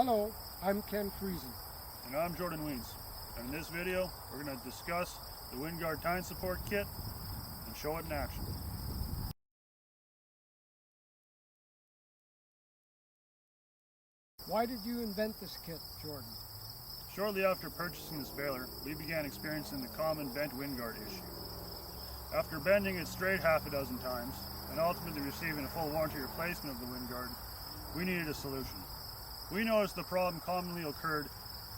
Hello, I'm Ken Friesen. And I'm Jordan Weens. And in this video, we're going to discuss the WindGuard tine support kit and show it in action. Why did you invent this kit, Jordan? Shortly after purchasing this baler, we began experiencing the common bent WindGuard issue. After bending it straight half a dozen times, and ultimately receiving a full warranty replacement of the WindGuard, we needed a solution. We noticed the problem commonly occurred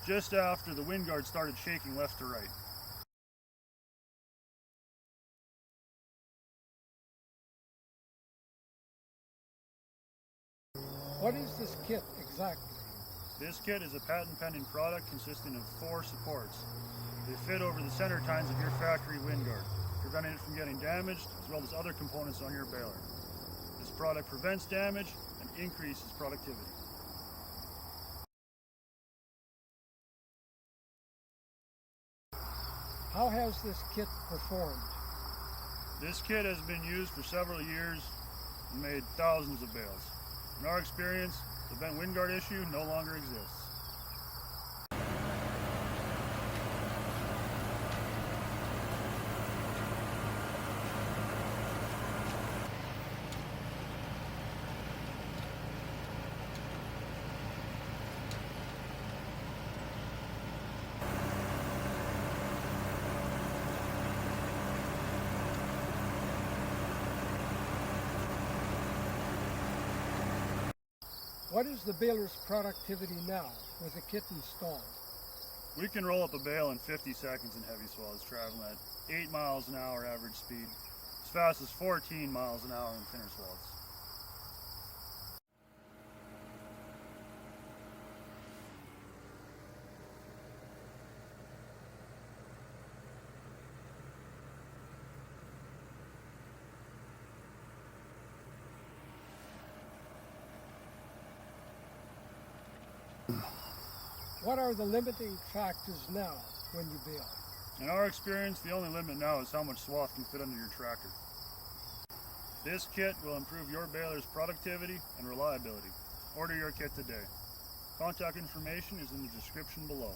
just after the WindGuard started shaking left to right. What is this kit exactly? This kit is a patent-pending product consisting of 4 supports. They fit over the center tines of your factory WindGuard, preventing it from getting damaged, as well as other components on your baler. This product prevents damage and increases productivity. How has this kit performed? This kit has been used for several years and made thousands of bales. In our experience, the bent WindGuard issue no longer exists. What is the baler's productivity now with the kit installed? We can roll up a bale in 50 seconds in heavy swaths, traveling at 8 miles an hour average speed, as fast as 14 miles an hour in thinner swaths. What are the limiting factors now when you bale? In our experience, the only limit now is how much swath can fit under your tractor. This kit will improve your baler's productivity and reliability. Order your kit today. Contact information is in the description below.